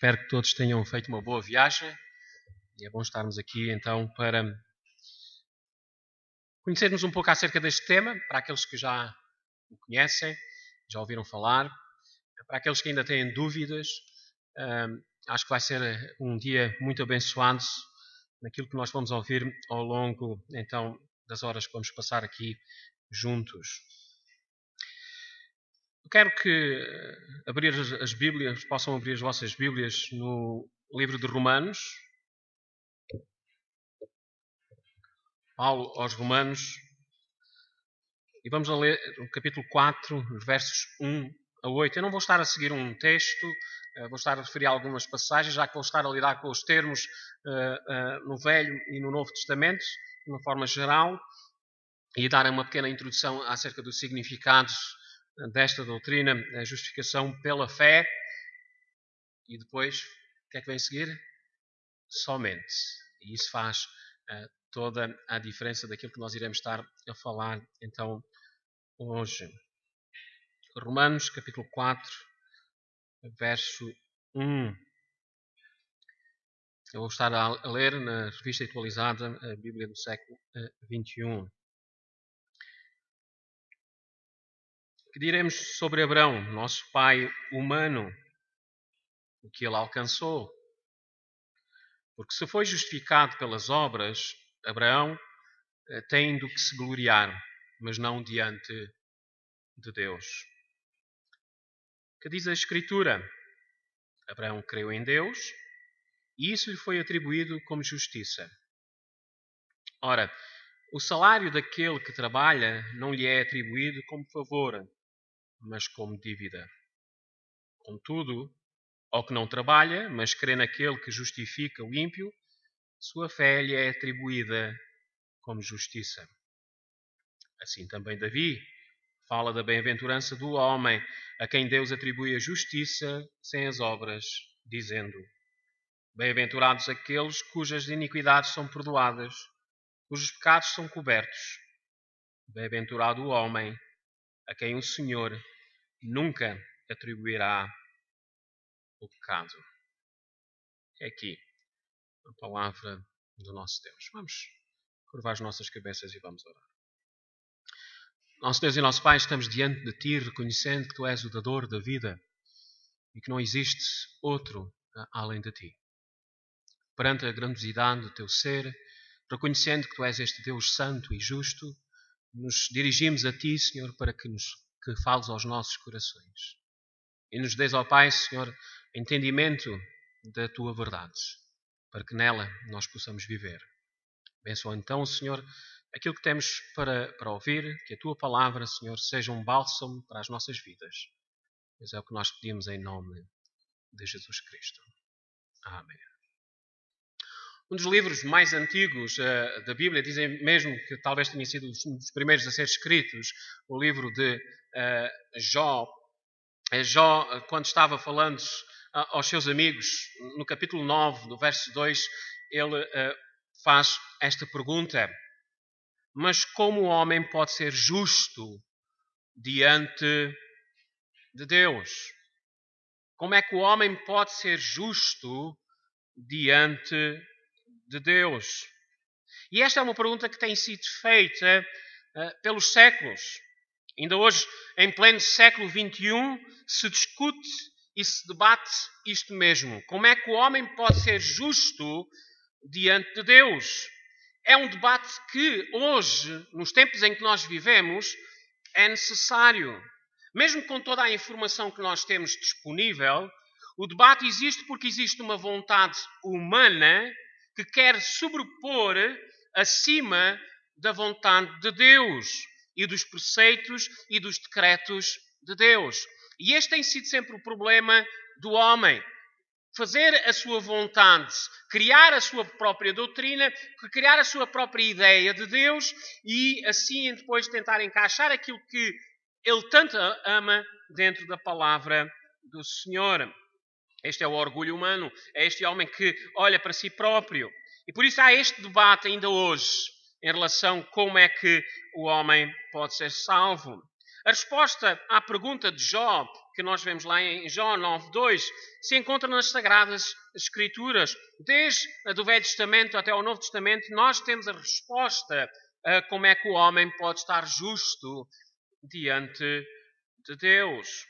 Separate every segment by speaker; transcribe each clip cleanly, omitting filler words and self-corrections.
Speaker 1: Espero que todos tenham feito uma boa viagem e é bom estarmos aqui então para conhecermos um pouco acerca deste tema, para aqueles que já o conhecem, já ouviram falar, para aqueles que ainda têm dúvidas. Acho que vai ser um dia muito abençoado naquilo que nós vamos ouvir ao longo então das horas que vamos passar aqui juntos. Eu quero que abrir as Bíblias, possam abrir as vossas Bíblias no livro de Romanos. Paulo aos Romanos. E vamos a ler o capítulo 4, versos 1 a 8. Eu não vou estar a seguir um texto, vou estar a referir a algumas passagens, já que vou estar a lidar com os termos no Velho e no Novo Testamento, de uma forma geral, e dar uma pequena introdução acerca dos significados desta doutrina, a justificação pela fé. E depois, o que é que vem a seguir? Somente. E isso faz toda a diferença daquilo que nós iremos estar a falar então hoje. Romanos capítulo 4, verso 1. Eu vou estar a ler na revista atualizada a Bíblia do século XXI. Que diremos sobre Abraão, nosso pai humano, o que ele alcançou? Porque se foi justificado pelas obras, Abraão tem do que se gloriar, mas não diante de Deus. Que diz a Escritura? Abraão creu em Deus e isso lhe foi atribuído como justiça. Ora, o salário daquele que trabalha não lhe é atribuído como favor, mas como dívida. Contudo, ao que não trabalha, mas crê naquele que justifica o ímpio, sua fé lhe é atribuída como justiça. Assim também Davi fala da bem-aventurança do homem a quem Deus atribui a justiça sem as obras, dizendo: bem-aventurados aqueles cujas iniquidades são perdoadas, cujos pecados são cobertos. Bem-aventurado o homem a quem o Senhor nunca atribuirá o pecado. É aqui a palavra do nosso Deus. Vamos curvar as nossas cabeças e vamos orar. Nosso Deus e nosso Pai, estamos diante de Ti, reconhecendo que Tu és o dador da vida e que não existe outro além de Ti. Perante a grandiosidade do Teu ser, reconhecendo que Tu és este Deus santo e justo, nos dirigimos a Ti, Senhor, para que fales aos nossos corações. E nos dês, ó Pai, Senhor, entendimento da Tua verdade, para que nela nós possamos viver. Abençoa então, Senhor, aquilo que temos para ouvir, que a Tua palavra, Senhor, seja um bálsamo para as nossas vidas. Pois é o que nós pedimos em nome de Jesus Cristo. Amém. Um dos livros mais antigos da Bíblia, dizem mesmo que talvez tenha sido um dos primeiros a ser escritos, o livro de Jó. Jó, quando estava falando aos seus amigos, no capítulo 9, no verso 2, ele faz esta pergunta: mas como o homem pode ser justo diante de Deus? Como é que o homem pode ser justo diante de Deus? E esta é uma pergunta que tem sido feita pelos séculos. Ainda hoje, em pleno século XXI, se discute e se debate isto mesmo. Como é que o homem pode ser justo diante de Deus? É um debate que hoje, nos tempos em que nós vivemos, é necessário. Mesmo com toda a informação que nós temos disponível, o debate existe porque existe uma vontade humana que quer sobrepor acima da vontade de Deus e dos preceitos e dos decretos de Deus. E este tem sido sempre o problema do homem. Fazer a sua vontade, criar a sua própria doutrina, criar a sua própria ideia de Deus e assim depois tentar encaixar aquilo que ele tanto ama dentro da palavra do Senhor. Este é o orgulho humano, é este homem que olha para si próprio. E por isso há este debate ainda hoje em relação a como é que o homem pode ser salvo. A resposta à pergunta de Jó, que nós vemos lá em João 9:2 se encontra nas Sagradas Escrituras. Desde do Velho Testamento até ao Novo Testamento, nós temos a resposta a como é que o homem pode estar justo diante de Deus.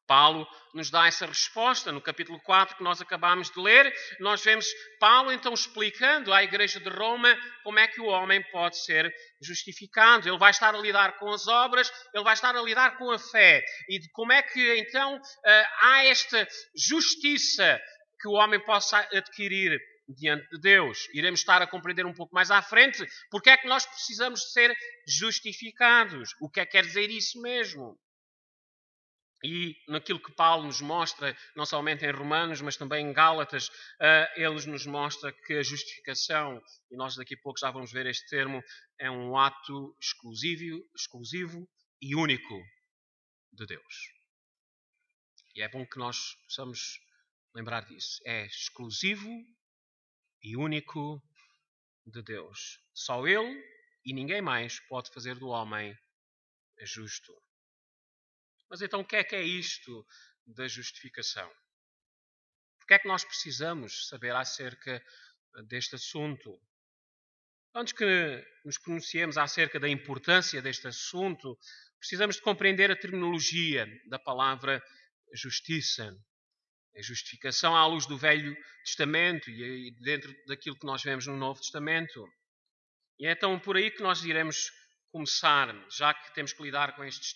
Speaker 1: Paulo nos dá essa resposta no capítulo 4 que nós acabámos de ler. Nós vemos Paulo então explicando à igreja de Roma como é que o homem pode ser justificado. Ele vai estar a lidar com as obras, ele vai estar a lidar com a fé. E de como é que então há esta justiça que o homem possa adquirir diante de Deus. Iremos estar a compreender um pouco mais à frente porque é que nós precisamos de ser justificados. O que é que quer dizer isso mesmo? E naquilo que Paulo nos mostra, não somente em Romanos, mas também em Gálatas, ele nos mostra que a justificação, e nós daqui a pouco já vamos ver este termo, é um ato exclusivo e único de Deus. E é bom que nós possamos lembrar disso. É exclusivo e único de Deus. Só Ele e ninguém mais pode fazer do homem justo. Mas então o que é isto da justificação? Porque é que nós precisamos saber acerca deste assunto? Antes que nos pronunciemos acerca da importância deste assunto, precisamos de compreender a terminologia da palavra justiça. A justificação à luz do Velho Testamento e dentro daquilo que nós vemos no Novo Testamento. E é então por aí que nós iremos começar, já que temos que lidar com estes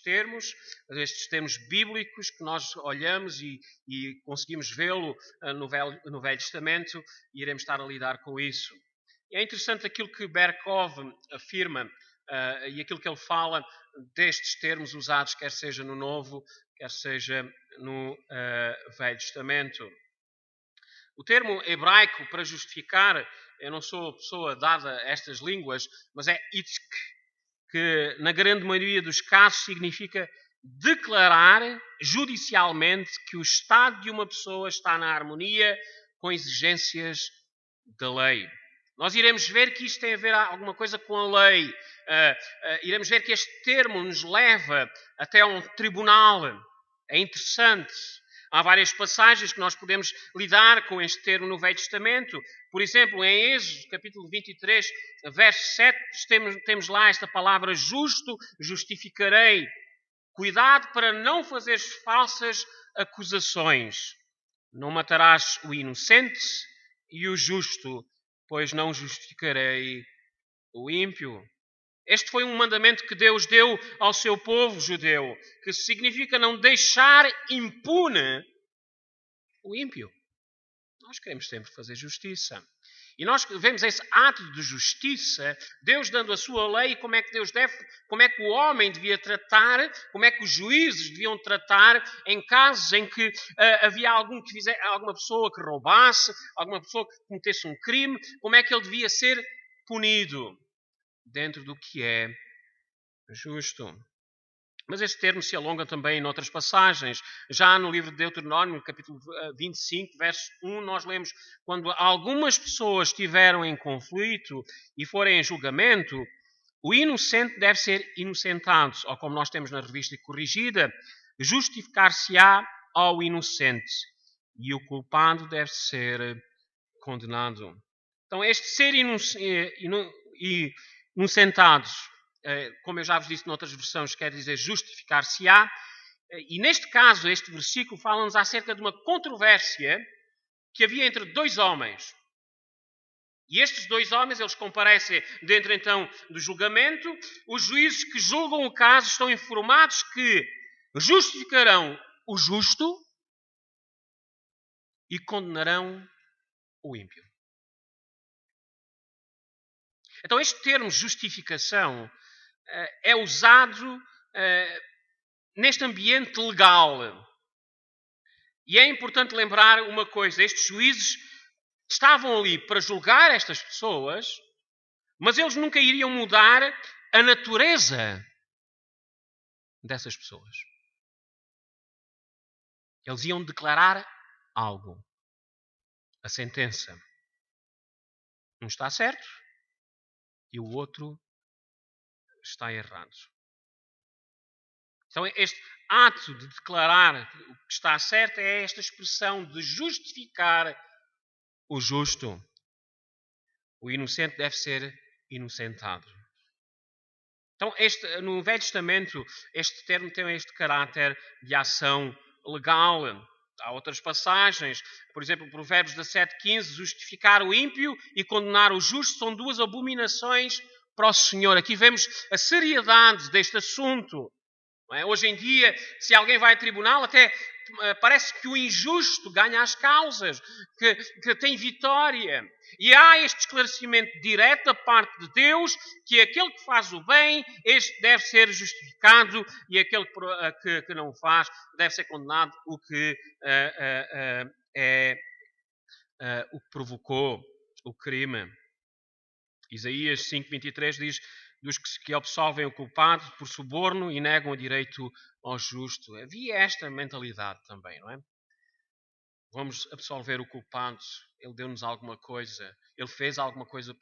Speaker 1: termos bíblicos que nós olhamos e conseguimos vê-lo no Velho Testamento, e iremos estar a lidar com isso. E é interessante aquilo que Berkov afirma e aquilo que ele fala destes termos usados, quer seja no Novo, quer seja no Velho Testamento. O termo hebraico para justificar, eu não sou pessoa dada a estas línguas, mas é itzk, que na grande maioria dos casos significa declarar judicialmente que o estado de uma pessoa está na harmonia com exigências da lei. Nós iremos ver que isto tem a ver alguma coisa com a lei. Iremos ver que este termo nos leva até a um tribunal. É interessante. Há várias passagens que nós podemos lidar com este termo no Velho Testamento. Por exemplo, em Êxodo, capítulo 23, verso 7, temos lá esta palavra justo, justificarei. Cuidado para não fazeres falsas acusações. Não matarás o inocente e o justo, pois não justificarei o ímpio. Este foi um mandamento que Deus deu ao seu povo judeu, que significa não deixar impune o ímpio. Nós queremos sempre fazer justiça. E nós vemos esse ato de justiça, Deus dando a sua lei, como é que o homem devia tratar, como é que os juízes deviam tratar em casos em que havia alguma pessoa que roubasse, alguma pessoa que cometesse um crime, como é que ele devia ser punido dentro do que é justo. Mas este termo se alonga também em outras passagens. Já no livro de Deuteronômio, capítulo 25, verso 1, nós lemos: quando algumas pessoas estiveram em conflito e forem em julgamento, o inocente deve ser inocentado. Ou como nós temos na revista corrigida, justificar-se-á ao inocente. E o culpado deve ser condenado. Então, este ser inocentados, como eu já vos disse noutras versões, quer dizer justificar-se-á. E neste caso, este versículo fala-nos acerca de uma controvérsia que havia entre dois homens. E estes dois homens, eles comparecem dentro então do julgamento. Os juízes que julgam o caso estão informados que justificarão o justo e condenarão o ímpio. Então este termo justificação é usado neste ambiente legal. E é importante lembrar uma coisa: estes juízes estavam ali para julgar estas pessoas, mas eles nunca iriam mudar a natureza dessas pessoas. Eles iam declarar algo. A sentença. Um está certo e o outro está errado. Então este ato de declarar o que está certo é esta expressão de justificar o justo. O inocente deve ser inocentado. Então, no Velho Testamento, este termo tem este caráter de ação legal. Há outras passagens, por exemplo, Provérbios 17:15, justificar o ímpio e condenar o justo são duas abominações para o Senhor. Aqui vemos a seriedade deste assunto. Não é? Hoje em dia, se alguém vai a tribunal, até parece que o injusto ganha as causas, que tem vitória. E há este esclarecimento direto da parte de Deus, que aquele que faz o bem, este deve ser justificado, e aquele que não faz deve ser condenado, o que o que provocou o crime. Isaías 5:23 diz: dos que absolvem o culpado por suborno e negam o direito ao justo. Havia esta mentalidade também, não é? Vamos absolver o culpado, ele deu-nos alguma coisa, ele fez alguma coisa,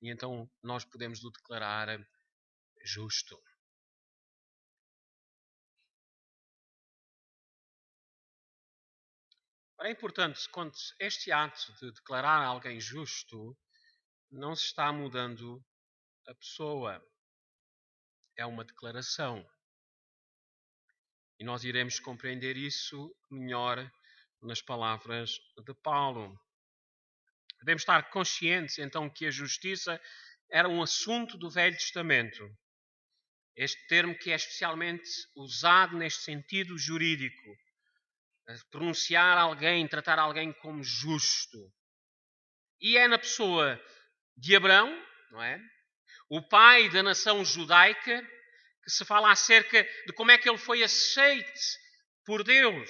Speaker 1: e então nós podemos o declarar justo. É importante, quando este ato de declarar alguém justo, não se está mudando a pessoa. É uma declaração. E nós iremos compreender isso melhor nas palavras de Paulo. Devemos estar conscientes, então, que a justiça era um assunto do Velho Testamento. Este termo que é especialmente usado neste sentido jurídico. Pronunciar alguém, tratar alguém como justo. E é na pessoa de Abraão, não é? O pai da nação judaica, que se fala acerca de como é que ele foi aceite por Deus.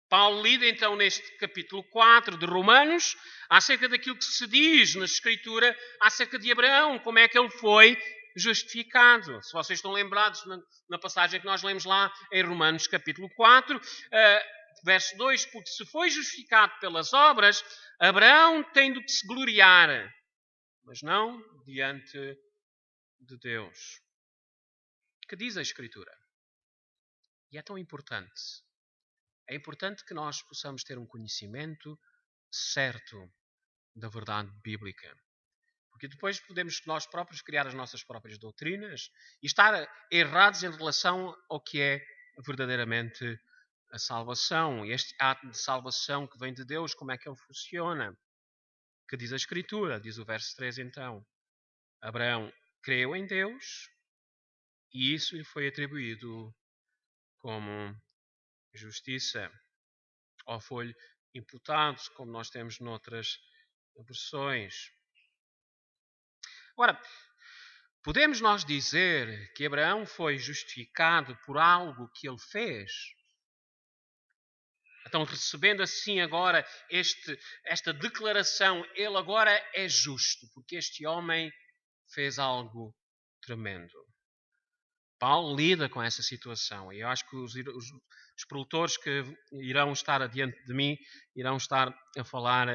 Speaker 1: Paulo lida então neste capítulo 4 de Romanos acerca daquilo que se diz na Escritura acerca de Abraão, como é que ele foi justificado. Se vocês estão lembrados na passagem que nós lemos lá em Romanos capítulo 4, verso 2, porque se foi justificado pelas obras, Abraão tem do que se gloriar, mas não diante de Deus. Que diz a Escritura? E é tão importante. É importante que nós possamos ter um conhecimento certo da verdade bíblica. Porque depois podemos nós próprios criar as nossas próprias doutrinas e estar errados em relação ao que é verdadeiramente a salvação. Este ato de salvação que vem de Deus, como é que ele funciona? Que diz a Escritura, diz o verso 3 então. Abraão creu em Deus e isso lhe foi atribuído como justiça. Ou foi imputado, como nós temos noutras versões. Ora, podemos nós dizer que Abraão foi justificado por algo que ele fez? Então, recebendo assim agora esta declaração, ele agora é justo, porque este homem fez algo tremendo. Paulo lida com essa situação e eu acho que os prelutores que irão estar adiante de mim irão estar a falar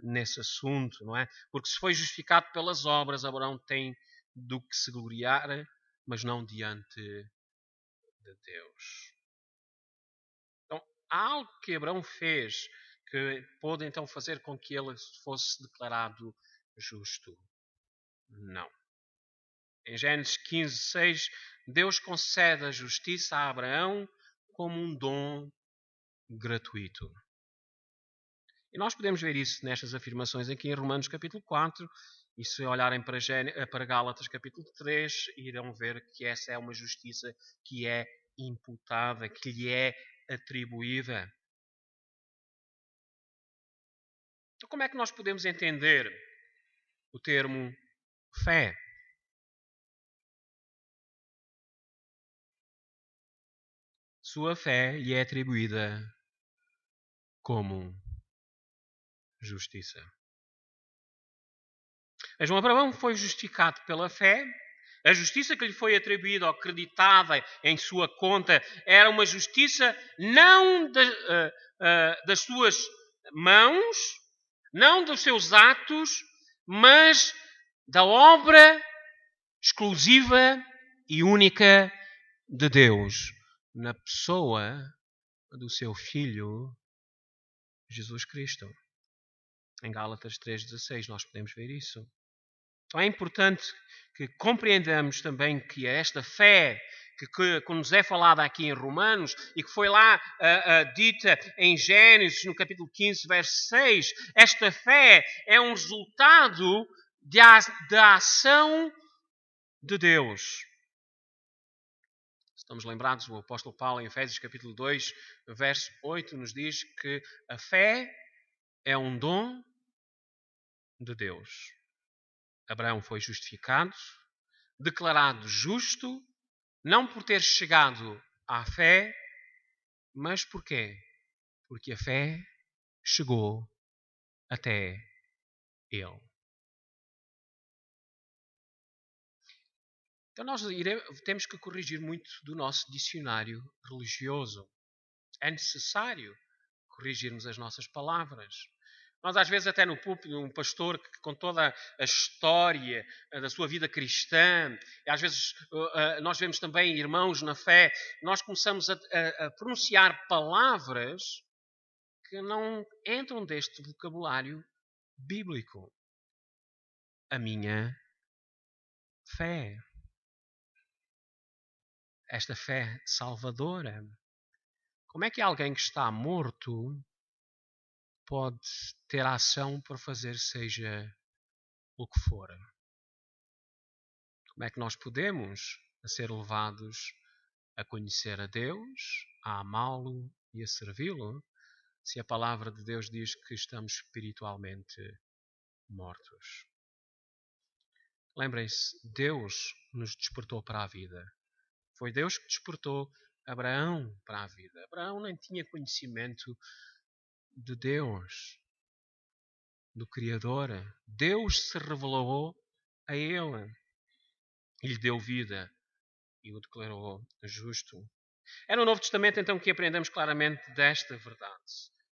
Speaker 1: nesse assunto, não é? Porque se foi justificado pelas obras, Abraão tem do que se gloriar, mas não diante de Deus. Então, há algo que Abraão fez que pôde então fazer com que ele fosse declarado justo? Não. Em Gênesis 15:6, Deus concede a justiça a Abraão como um dom gratuito. E nós podemos ver isso nestas afirmações aqui em Romanos capítulo 4, e se olharem para Gálatas capítulo 3, irão ver que essa é uma justiça que é imputada, que lhe é atribuída. Então, como é que nós podemos entender o termo fé? Sua fé lhe é atribuída como justiça. Vejam, Abraão foi justificado pela fé. A justiça que lhe foi atribuída ou acreditada em sua conta era uma justiça não das suas mãos, não dos seus atos, mas da obra exclusiva e única de Deus na pessoa do seu Filho, Jesus Cristo. Em Gálatas 3,16 nós podemos ver isso. Então é importante que compreendamos também que esta fé que nos é falada aqui em Romanos e que foi lá dita em Gênesis, no capítulo 15, verso 6, esta fé é um resultado da ação de Deus. Estamos lembrados, o apóstolo Paulo, em Efésios capítulo 2, verso 8, nos diz que a fé é um dom de Deus. Abraão foi justificado, declarado justo, não por ter chegado à fé, mas porquê? Porque a fé chegou até ele. Então nós temos que corrigir muito do nosso dicionário religioso. É necessário corrigirmos as nossas palavras. Nós às vezes até no púlpito, um pastor que com toda a história da sua vida cristã, e às vezes nós vemos também irmãos na fé, nós começamos a pronunciar palavras que não entram deste vocabulário bíblico. A minha fé. Esta fé salvadora. Como é que alguém que está morto pode ter ação para fazer seja o que for? Como é que nós podemos ser levados a conhecer a Deus, a amá-lo e a servi-lo, se a palavra de Deus diz que estamos espiritualmente mortos? Lembrem-se, Deus nos despertou para a vida. Foi Deus que despertou Abraão para a vida. Abraão nem tinha conhecimento de Deus, do Criador. Deus se revelou a ele e lhe deu vida e o declarou justo. É no Novo Testamento então que aprendemos claramente desta verdade.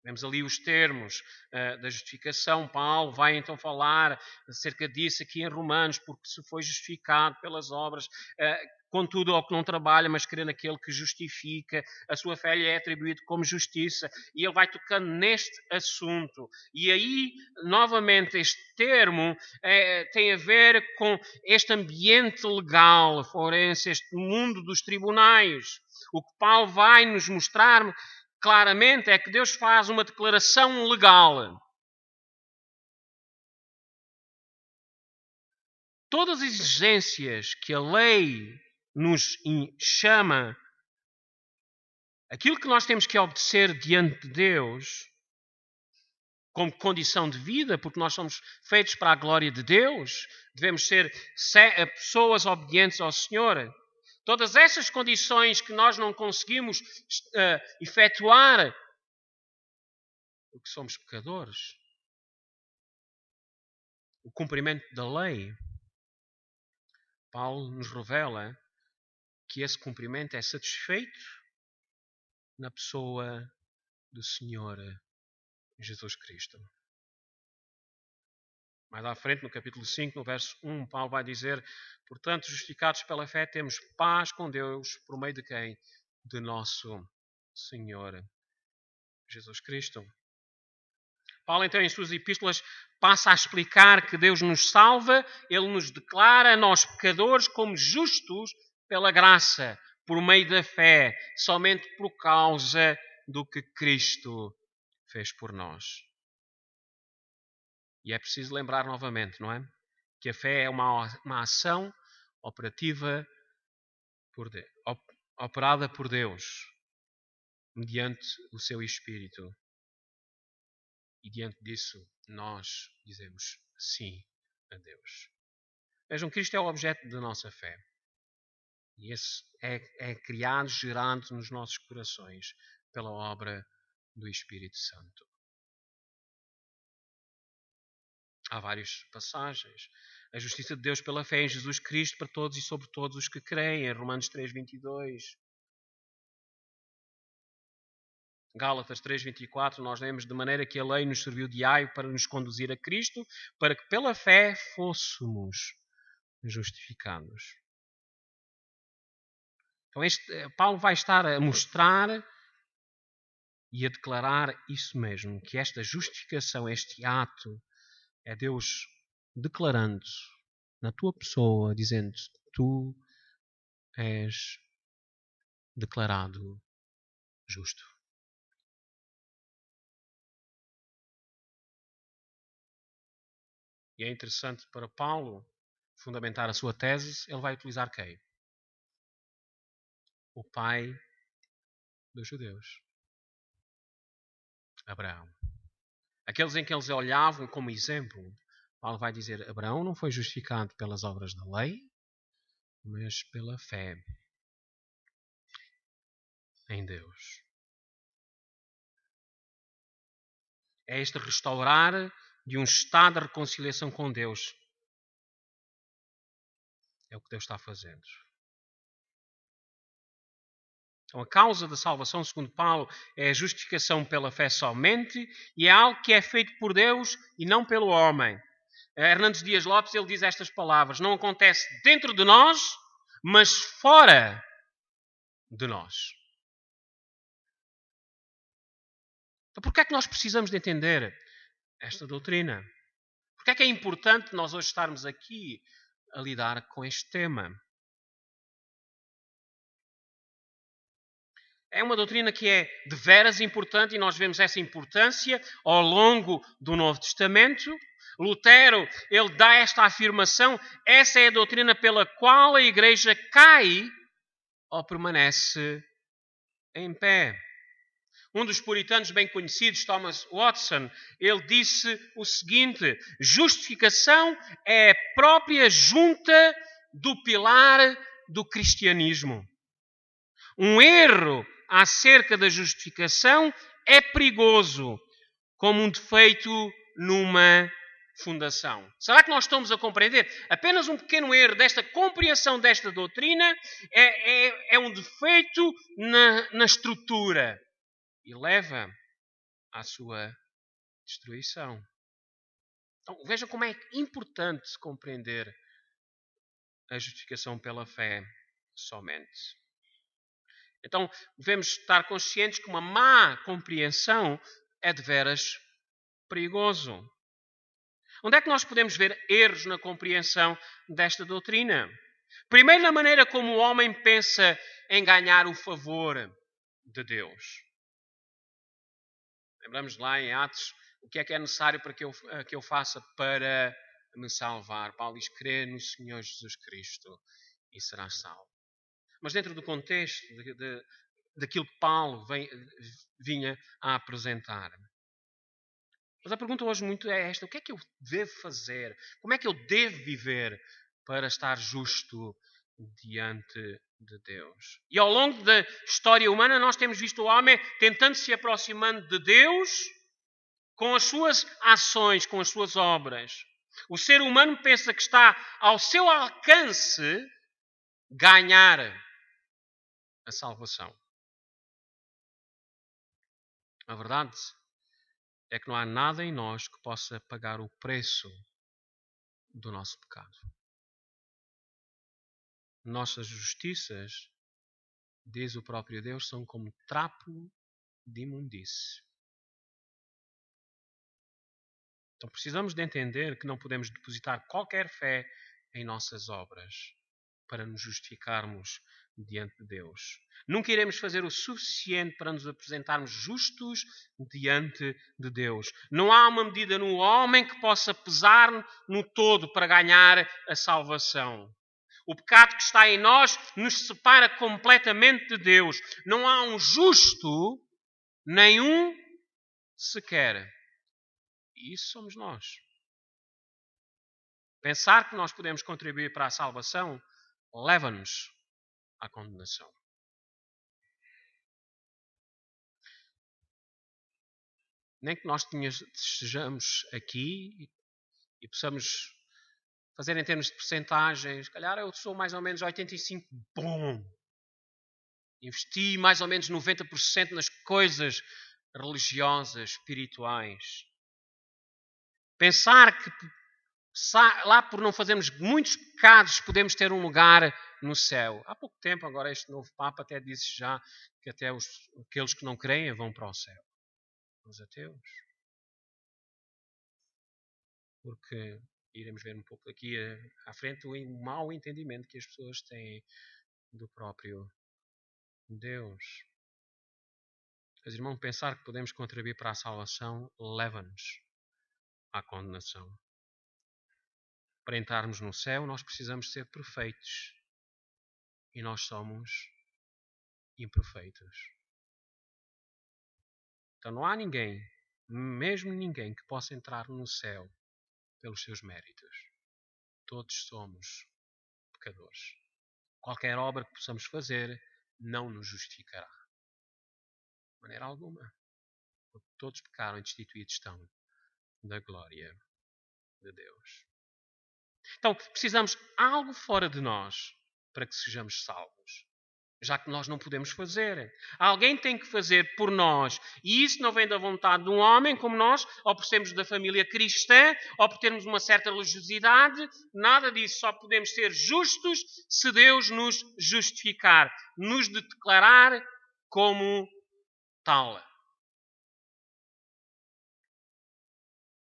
Speaker 1: Vemos ali os termos da justificação. Paulo vai então falar acerca disso aqui em Romanos, porque se foi justificado pelas obras, contudo ao que não trabalha, mas crê naquele que justifica, a sua fé lhe é atribuída como justiça. E ele vai tocando neste assunto. E aí, novamente, este termo tem a ver com este ambiente legal forense, este mundo dos tribunais. O que Paulo vai nos mostrar claramente é que Deus faz uma declaração legal. Todas as exigências que a lei nos chama, aquilo que nós temos que obedecer diante de Deus, como condição de vida, porque nós somos feitos para a glória de Deus, devemos ser pessoas obedientes ao Senhor. Todas essas condições que nós não conseguimos efetuar, porque somos pecadores, o cumprimento da lei, Paulo nos revela que esse cumprimento é satisfeito na pessoa do Senhor Jesus Cristo. Mais à frente, no capítulo 5, no verso 1, Paulo vai dizer: portanto, justificados pela fé, temos paz com Deus, por meio de quem? De nosso Senhor Jesus Cristo. Paulo, então, em suas epístolas, passa a explicar que Deus nos salva, Ele nos declara, nós pecadores, como justos pela graça, por meio da fé, somente por causa do que Cristo fez por nós. E é preciso lembrar novamente, não é? Que a fé é uma ação operativa operada por Deus, mediante o seu Espírito. E diante disso, nós dizemos sim a Deus. Vejam, Cristo é o objeto da nossa fé. E esse é criado, gerado nos nossos corações pela obra do Espírito Santo. Há várias passagens. A justiça de Deus pela fé em Jesus Cristo para todos e sobre todos os que creem, em Romanos 3:22. Gálatas 3:24, nós lemos: de maneira que a lei nos serviu de aio para nos conduzir a Cristo, para que pela fé fôssemos justificados. Então Paulo vai estar a mostrar e a declarar isso mesmo, que esta justificação, este ato, é Deus declarando na tua pessoa, dizendo que tu és declarado justo. E é interessante para Paulo fundamentar a sua tese, ele vai utilizar quem? O pai dos judeus, Abraão. Aqueles em que eles olhavam como exemplo, Paulo vai dizer, Abraão não foi justificado pelas obras da lei, mas pela fé em Deus. É este restaurar de um estado de reconciliação com Deus. É o que Deus está fazendo. Então, a causa da salvação, segundo Paulo, é a justificação pela fé somente e é algo que é feito por Deus e não pelo homem. Hernandes Dias Lopes, ele diz estas palavras, não acontece dentro de nós, mas fora de nós. Então, porquê é que nós precisamos de entender esta doutrina? Porquê é que é importante nós hoje estarmos aqui a lidar com este tema? É uma doutrina que é de veras importante e nós vemos essa importância ao longo do Novo Testamento. Lutero, ele dá esta afirmação, essa é a doutrina pela qual a Igreja cai ou permanece em pé. Um dos puritanos bem conhecidos, Thomas Watson, ele disse o seguinte, justificação é a própria junta do pilar do cristianismo. Um erro acerca da justificação é perigoso, como um defeito numa fundação. Será que nós estamos a compreender? Apenas um pequeno erro desta compreensão desta doutrina é um defeito na estrutura e leva à sua destruição. Então, veja como é importante compreender a justificação pela fé somente. Então, devemos estar conscientes que uma má compreensão é de veras perigoso. Onde é que nós podemos ver erros na compreensão desta doutrina? Primeiro, na maneira como o homem pensa em ganhar o favor de Deus. Lembramos lá em Atos o que é necessário para que eu faça para me salvar. Paulo diz, crê no Senhor Jesus Cristo e serás salvo. Mas dentro do contexto daquilo que Paulo vinha a apresentar. Mas a pergunta hoje muito é esta. O que é que eu devo fazer? Como é que eu devo viver para estar justo diante de Deus? E ao longo da história humana nós temos visto o homem tentando se aproximando de Deus com as suas ações, com as suas obras. O ser humano pensa que está ao seu alcance ganhar a salvação. A verdade é que não há nada em nós que possa pagar o preço do nosso pecado. Nossas justiças, diz o próprio Deus, são como trapo de imundície. Então precisamos de entender que não podemos depositar qualquer fé em nossas obras para nos justificarmos diante de Deus. Nunca iremos fazer o suficiente para nos apresentarmos justos diante de Deus. Não há uma medida no homem que possa pesar no todo para ganhar a salvação. O pecado que está em nós nos separa completamente de Deus. Não há um justo, nenhum sequer. E isso somos nós. Pensar que nós podemos contribuir para a salvação leva-nos à condenação. Nem que nós estejamos aqui e possamos fazer em termos de percentagens, se calhar eu sou mais ou menos 85%, bom. Investi mais ou menos 90% nas coisas religiosas, espirituais. Pensar que lá por não fazermos muitos pecados podemos ter um lugar no céu. Há pouco tempo, agora este novo Papa até disse já que até aqueles que não creem vão para o céu. Os ateus. Porque iremos ver um pouco daqui à frente o mau entendimento que as pessoas têm do próprio Deus. Mas, irmão, pensar que podemos contribuir para a salvação leva-nos à condenação. Para entrarmos no céu, nós precisamos ser perfeitos. E nós somos imperfeitos. Então não há ninguém, mesmo ninguém, que possa entrar no céu pelos seus méritos. Todos somos pecadores. Qualquer obra que possamos fazer não nos justificará. De maneira alguma. Porque todos pecaram e destituídos estão da glória de Deus. Então precisamos algo fora de nós para que sejamos salvos. Já que nós não podemos fazer. Alguém tem que fazer por nós. E isso não vem da vontade de um homem como nós, ou por sermos da família cristã, ou por termos uma certa religiosidade. Nada disso. Só podemos ser justos se Deus nos justificar. Nos declarar como tal.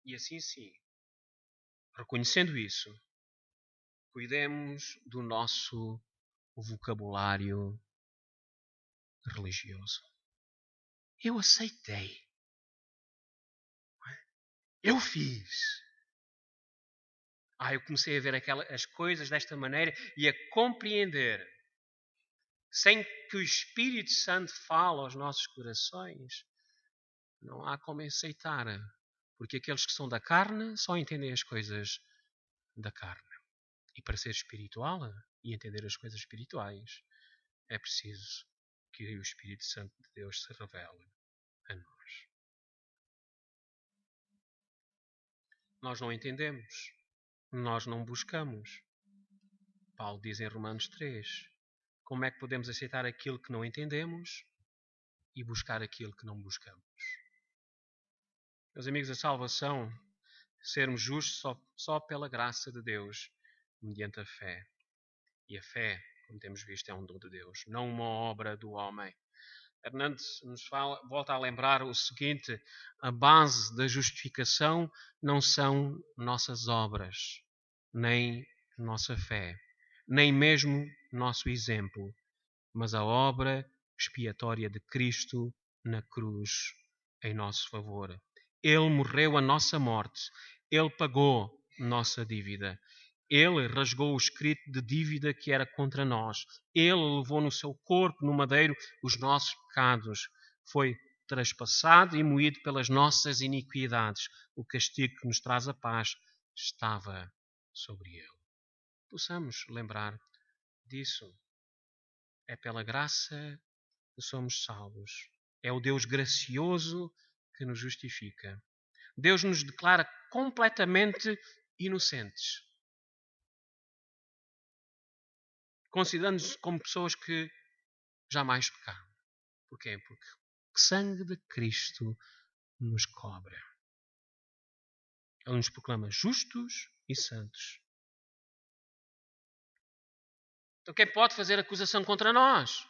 Speaker 1: E assim sim, reconhecendo isso, cuidemos do nosso vocabulário religioso. Eu aceitei. Eu fiz. Eu comecei a ver as coisas desta maneira e a compreender. Sem que o Espírito Santo fale aos nossos corações, não há como aceitar. Porque aqueles que são da carne só entendem as coisas da carne. E para ser espiritual e entender as coisas espirituais, é preciso que o Espírito Santo de Deus se revele a nós. Nós não entendemos. Nós não buscamos. Paulo diz em Romanos 3, como é que podemos aceitar aquilo que não entendemos e buscar aquilo que não buscamos? Meus amigos, a salvação, sermos justos só pela graça de Deus, mediante a fé. E a fé, como temos visto, é um dom de Deus, não uma obra do homem. Hernandes nos volta a lembrar o seguinte: a base da justificação não são nossas obras, nem nossa fé, nem mesmo nosso exemplo, mas a obra expiatória de Cristo na cruz em nosso favor. Ele morreu a nossa morte, Ele pagou nossa dívida. Ele rasgou o escrito de dívida que era contra nós. Ele levou no seu corpo, no madeiro, os nossos pecados. Foi traspassado e moído pelas nossas iniquidades. O castigo que nos traz a paz estava sobre ele. Possamos lembrar disso. É pela graça que somos salvos. É o Deus gracioso que nos justifica. Deus nos declara completamente inocentes. Considerando-nos como pessoas que jamais pecaram. Porquê? Porque o sangue de Cristo nos cobre. Ele nos proclama justos e santos. Então quem pode fazer acusação contra nós?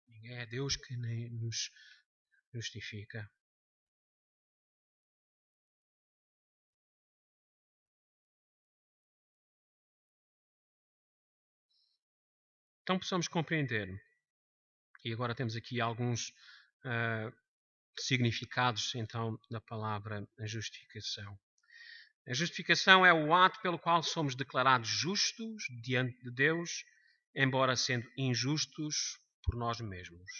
Speaker 1: Ninguém. É Deus que nos justifica. Então possamos compreender. E agora temos aqui alguns significados então da palavra justificação. A justificação é o ato pelo qual somos declarados justos diante de Deus, embora sendo injustos por nós mesmos.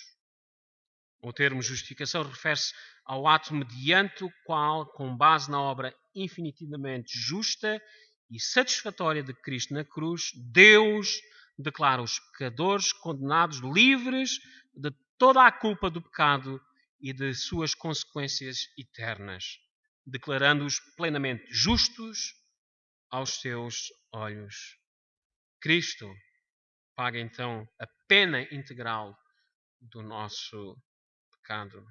Speaker 1: O termo justificação refere-se ao ato mediante o qual, com base na obra infinitivamente justa e satisfatória de Cristo na cruz, Deus declara os pecadores condenados livres de toda a culpa do pecado e de suas consequências eternas, declarando-os plenamente justos aos seus olhos. Cristo paga então a pena integral do nosso pecado.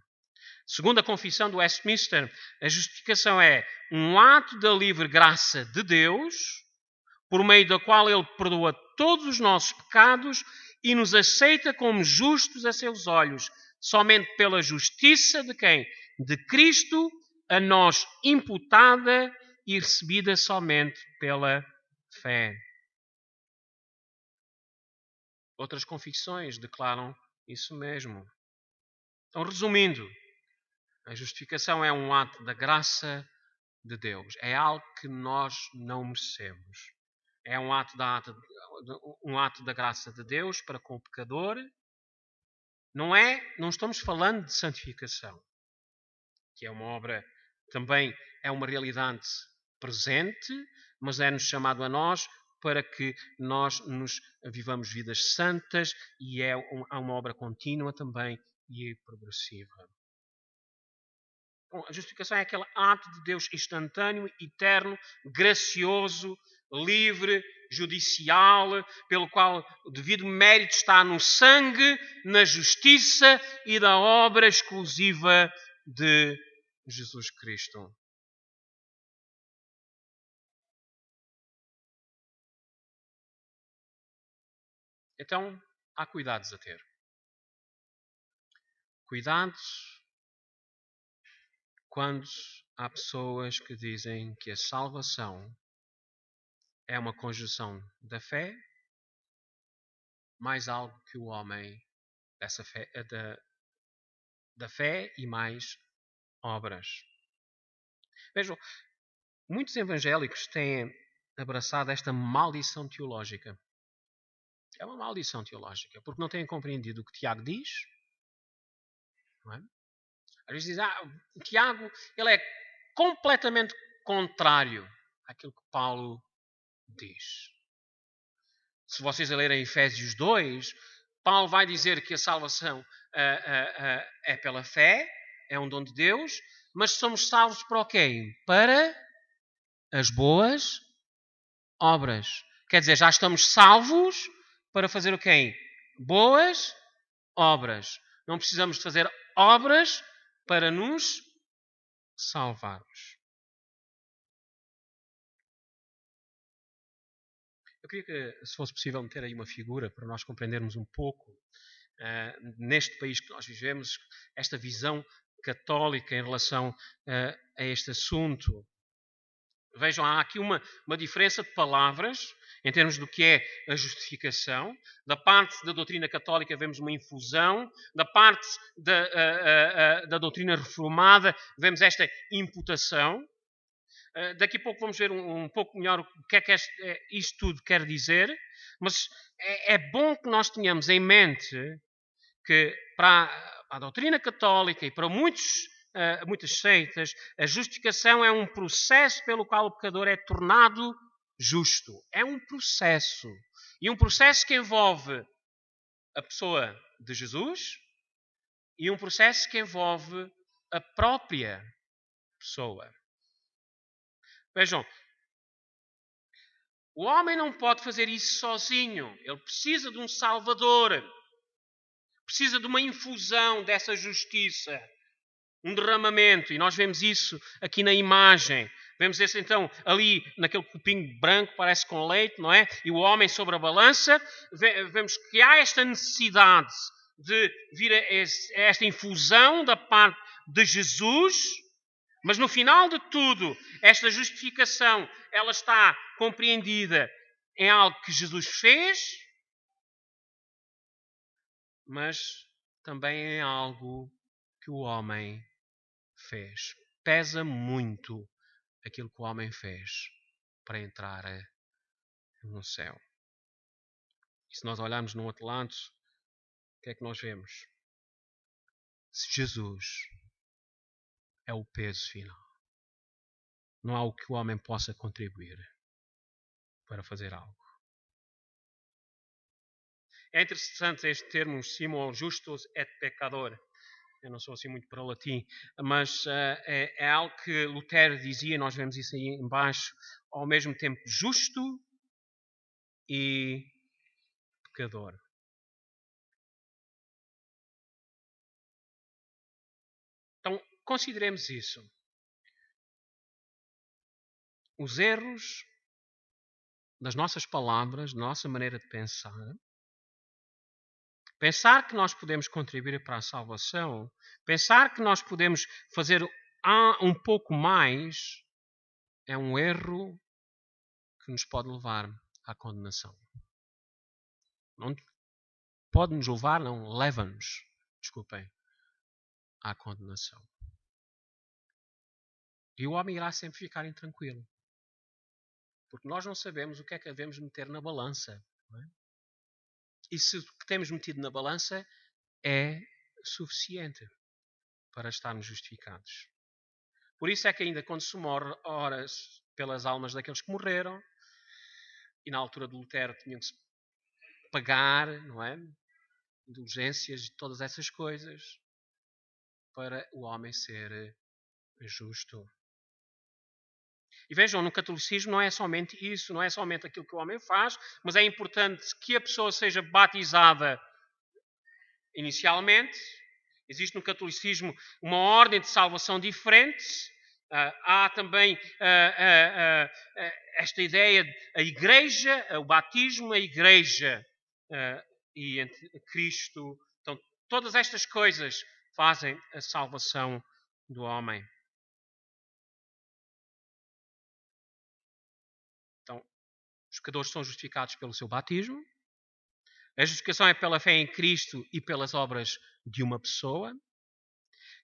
Speaker 1: Segundo a confissão do Westminster, a justificação é um ato da livre graça de Deus por meio da qual Ele perdoa todos os nossos pecados e nos aceita como justos a seus olhos, somente pela justiça de quem? De Cristo, a nós imputada e recebida somente pela fé. Outras confissões declaram isso mesmo. Então, resumindo, a justificação é um ato da graça de Deus. É algo que nós não merecemos. É um ato da graça de Deus para com o pecador. Não estamos falando de santificação, que é uma obra, também é uma realidade presente, mas é-nos chamado a nós para que nós nos vivamos vidas santas e é uma obra contínua também e progressiva. A justificação é aquele ato de Deus instantâneo, eterno, gracioso, livre, judicial, pelo qual o devido mérito está no sangue, na justiça e da obra exclusiva de Jesus Cristo. Então, há cuidados a ter. Cuidados quando há pessoas que dizem que a salvação é uma conjunção da fé mais algo que o homem dessa fé, da fé e mais obras. Vejam, muitos evangélicos têm abraçado esta maldição teológica. É uma maldição teológica, porque não têm compreendido o que Tiago diz. Não é? Às vezes dizem, o Tiago ele é completamente contrário àquilo que Paulo diz. Se vocês lerem Efésios 2, Paulo vai dizer que a salvação é pela fé, é um dom de Deus, mas somos salvos para o quê? Para as boas obras. Quer dizer, já estamos salvos para fazer o quê? Boas obras. Não precisamos de fazer obras para nos salvarmos. Eu queria que, se fosse possível, meter aí uma figura para nós compreendermos um pouco, neste país que nós vivemos, esta visão católica em relação a este assunto. Vejam, há aqui uma diferença de palavras em termos do que é a justificação. Da parte da doutrina católica vemos uma infusão. Da parte da doutrina reformada vemos esta imputação. Daqui a pouco vamos ver um pouco melhor o que é que isto tudo quer dizer. Mas é bom que nós tenhamos em mente que para a doutrina católica e para muitas seitas, a justificação é um processo pelo qual o pecador é tornado justo. É um processo. E um processo que envolve a pessoa de Jesus e um processo que envolve a própria pessoa. Vejam, o homem não pode fazer isso sozinho. Ele precisa de um Salvador. Precisa de uma infusão dessa justiça. Um derramamento. E nós vemos isso aqui na imagem. Vemos isso então ali naquele copinho branco, parece com leite, não é? E o homem sobre a balança. Vemos que há esta necessidade de vir a esta infusão da parte de Jesus. Mas no final de tudo, esta justificação, ela está compreendida em algo que Jesus fez, mas também em algo que o homem fez. Pesa muito aquilo que o homem fez para entrar no céu. E se nós olharmos no outro lado, o que é que nós vemos? Se Jesus é o peso final, não há o que o homem possa contribuir para fazer algo. É interessante este termo, simul justus et pecador. Eu não sou assim muito para o latim, mas é algo que Lutero dizia, nós vemos isso aí embaixo, ao mesmo tempo justo e pecador. Então, consideremos isso. Os erros das nossas palavras, da nossa maneira de pensar. Pensar que nós podemos contribuir para a salvação, pensar que nós podemos fazer um pouco mais, é um erro que nos pode levar à condenação. Não pode nos levar, não, leva-nos, desculpem, à condenação. E o homem irá sempre ficar intranquilo. Porque nós não sabemos o que é que devemos meter na balança. Não é? E se o que temos metido na balança é suficiente para estarmos justificados. Por isso é que ainda quando se morre, ora-se pelas almas daqueles que morreram, e na altura de Lutero tinham que se pagar, não é? Indulgências e todas essas coisas, para o homem ser justo. E vejam, no catolicismo não é somente isso, não é somente aquilo que o homem faz, mas é importante que a pessoa seja batizada inicialmente. Existe no catolicismo uma ordem de salvação diferente. Há também esta ideia de a igreja, o batismo, a igreja e Cristo. Então, todas estas coisas fazem a salvação do homem. Então, os pecadores são justificados pelo seu batismo. A justificação é pela fé em Cristo e pelas obras de uma pessoa.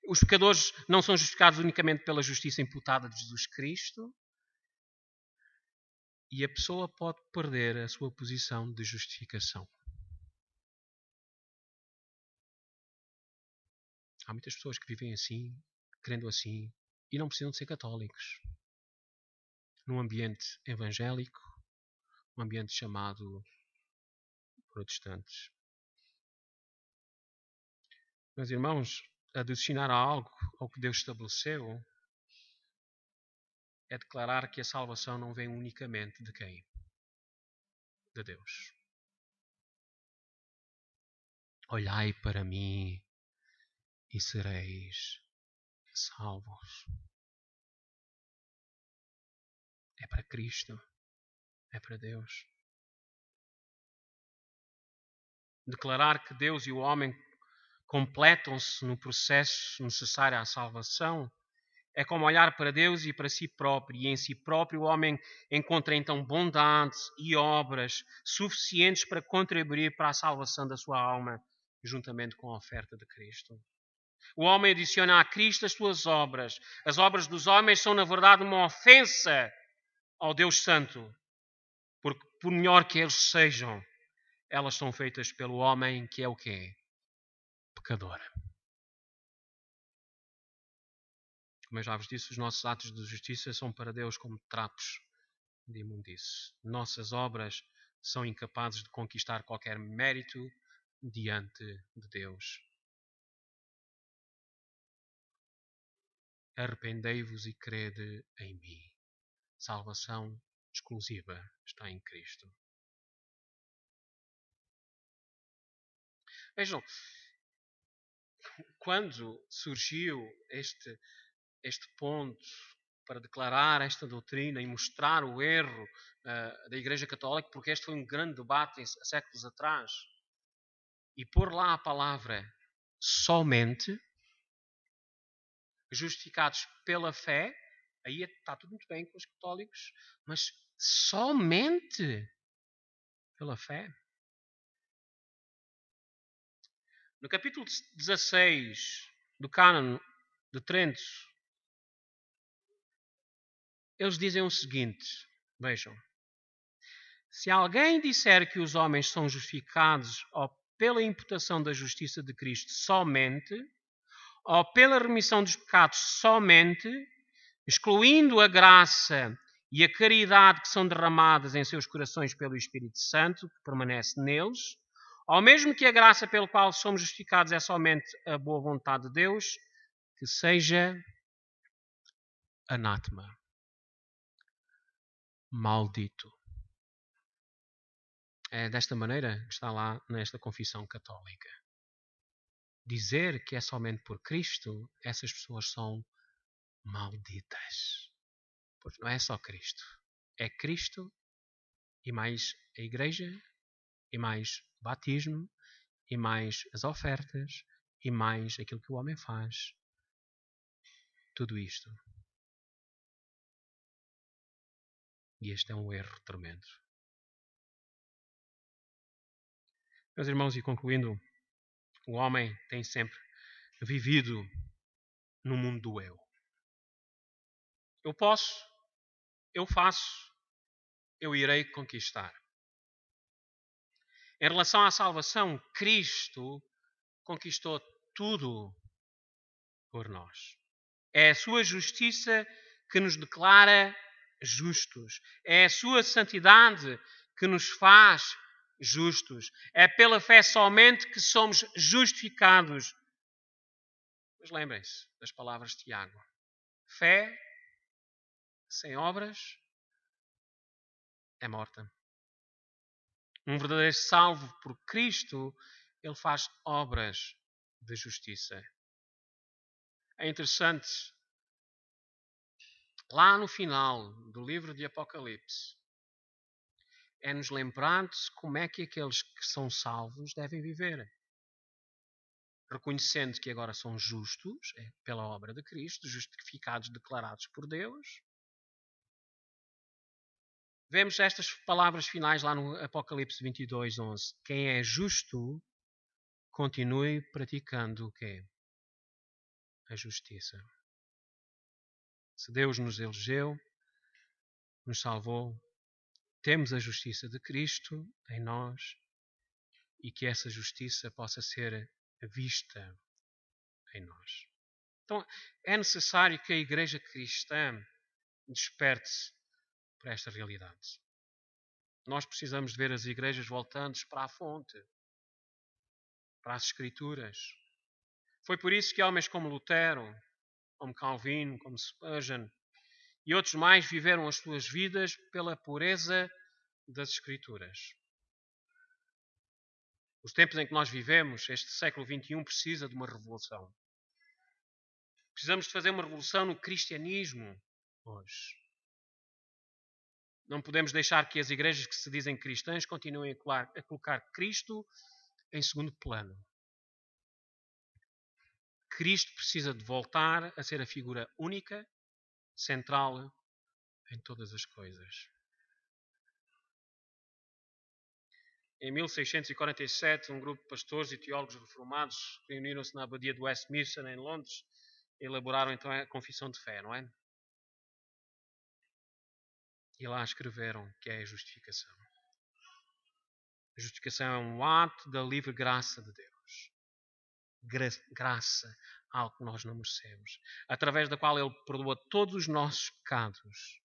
Speaker 1: Os pecadores não são justificados unicamente pela justiça imputada de Jesus Cristo. E a pessoa pode perder a sua posição de justificação. Há muitas pessoas que vivem assim, crendo assim, e não precisam de ser católicos. Num ambiente evangélico, um ambiente chamado protestantes. Meus irmãos, adicionar algo ao que Deus estabeleceu é declarar que a salvação não vem unicamente de quem? De Deus. Olhai para mim e sereis salvos. É para Cristo. É para Deus. Declarar que Deus e o homem completam-se no processo necessário à salvação é como olhar para Deus e para si próprio, e em si próprio o homem encontra então bondade e obras suficientes para contribuir para a salvação da sua alma, juntamente com a oferta de Cristo. O homem adiciona a Cristo as suas obras. As obras dos homens são, na verdade, uma ofensa ao Deus Santo, porque por melhor que eles sejam, elas são feitas pelo homem que é o quê? Pecador. Como eu já vos disse, os nossos atos de justiça são para Deus como trapos de imundície. Nossas obras são incapazes de conquistar qualquer mérito diante de Deus. Arrependei-vos e crede em mim. Salvação exclusiva está em Cristo. Vejam, quando surgiu este ponto para declarar esta doutrina e mostrar o erro da Igreja Católica, porque este foi um grande debate há séculos atrás, e pôr lá a palavra somente, justificados pela fé, aí está tudo muito bem com os católicos, mas somente pela fé. No capítulo 16 do Cânon de Trento, eles dizem o seguinte, vejam. Se alguém disser que os homens são justificados ou pela imputação da justiça de Cristo somente, ou pela remissão dos pecados somente, excluindo a graça e a caridade que são derramadas em seus corações pelo Espírito Santo, que permanece neles, ou mesmo que a graça pela qual somos justificados é somente a boa vontade de Deus, que seja anátema, maldito. É desta maneira que está lá nesta confissão católica. Dizer que é somente por Cristo, essas pessoas são malditas. Porque não é só Cristo. É Cristo e mais a igreja, e mais o batismo, e mais as ofertas, e mais aquilo que o homem faz. Tudo isto. E este é um erro tremendo. Meus irmãos, e concluindo, o homem tem sempre vivido no mundo do eu. Eu posso, eu faço, eu irei conquistar. Em relação à salvação, Cristo conquistou tudo por nós. É a sua justiça que nos declara justos. É a sua santidade que nos faz justos. É pela fé somente que somos justificados. Mas lembrem-se das palavras de Tiago. Fé sem obras é morta. Um verdadeiro salvo por Cristo, ele faz obras de justiça. É interessante, lá no final do livro de Apocalipse, é-nos lembrado como é que aqueles que são salvos devem viver. Reconhecendo que agora são justos, pela obra de Cristo, justificados, declarados por Deus. Vemos estas palavras finais lá no Apocalipse 22:11. Quem é justo, continue praticando o quê? A justiça. Se Deus nos elegeu, nos salvou, temos a justiça de Cristo em nós e que essa justiça possa ser vista em nós. Então, é necessário que a Igreja Cristã desperte-se para esta realidade. Nós precisamos de ver as igrejas voltando para a fonte, para as Escrituras. Foi por isso que homens como Lutero, como Calvino, como Spurgeon e outros mais viveram as suas vidas pela pureza das Escrituras. Os tempos em que nós vivemos, este século XXI, precisa de uma revolução. Precisamos de fazer uma revolução no cristianismo hoje. Não podemos deixar que as igrejas que se dizem cristãs continuem a colocar Cristo em segundo plano. Cristo precisa de voltar a ser a figura única, central em todas as coisas. Em 1647, um grupo de pastores e teólogos reformados reuniram-se na abadia de Westminster, em Londres, e elaboraram então a Confissão de Fé, não é? E lá escreveram que é a justificação. A justificação é um ato da livre graça de Deus. Graça, algo que nós não merecemos. Através da qual Ele perdoa todos os nossos pecados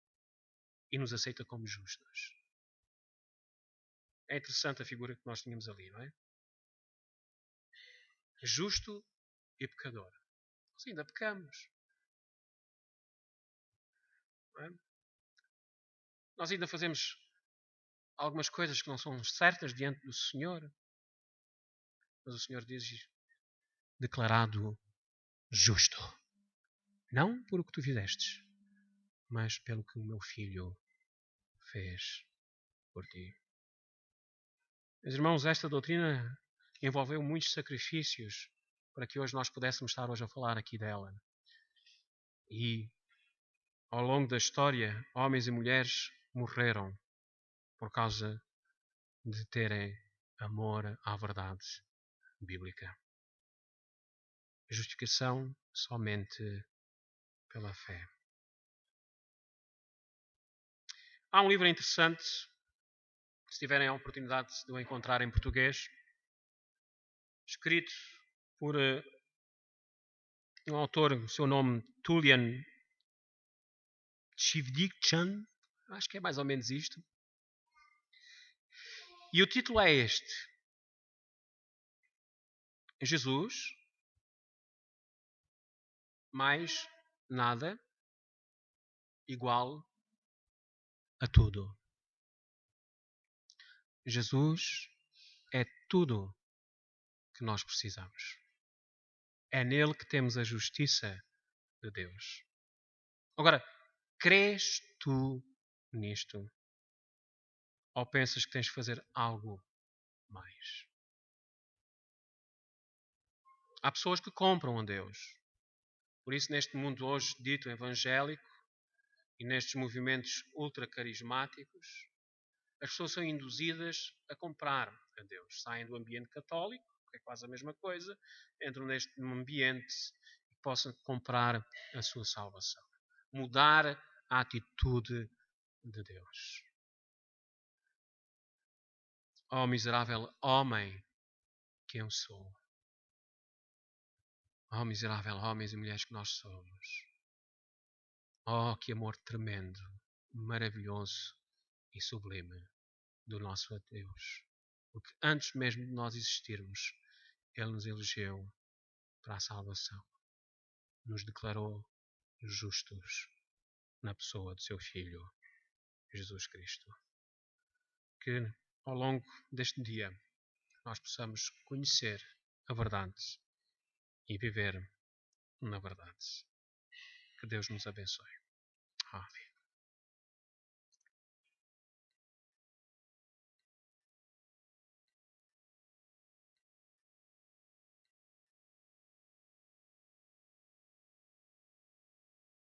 Speaker 1: e nos aceita como justos. É interessante a figura que nós tínhamos ali, não é? Justo e pecador. Nós ainda pecamos. Não é? Nós ainda fazemos algumas coisas que não são certas diante do Senhor. Mas o Senhor diz, declarado justo. Não por o que tu fizestes, mas pelo que o meu filho fez por ti. Meus irmãos, esta doutrina envolveu muitos sacrifícios para que hoje nós pudéssemos estar hoje a falar aqui dela. E ao longo da história, homens e mulheres morreram por causa de terem amor à verdade bíblica. Justificação somente pela fé. Há um livro interessante, se tiverem a oportunidade de o encontrar em português, escrito por um autor, o seu nome Tullian Tchividjian, acho que é mais ou menos isto. E o título é este: Jesus mais nada igual a tudo. Jesus é tudo que nós precisamos. É nele que temos a justiça de Deus. Agora, crês tu nisto? Ou pensas que tens de fazer algo mais? Há pessoas que compram a Deus. Por isso, neste mundo hoje dito evangélico e nestes movimentos ultracarismáticos, as pessoas são induzidas a comprar a Deus. Saem do ambiente católico, que é quase a mesma coisa, entram neste ambiente e possam comprar a sua salvação. Mudar a atitude de Deus. Ó miserável homem que eu sou. Ó miserável homens e mulheres que nós somos. Oh, que amor tremendo, maravilhoso e sublime do nosso Deus. Porque antes mesmo de nós existirmos, Ele nos elegeu para a salvação. Nos declarou justos na pessoa do seu Filho, Jesus Cristo. Que ao longo deste dia nós possamos conhecer a verdade e viver na verdade. Que Deus nos abençoe. Amém.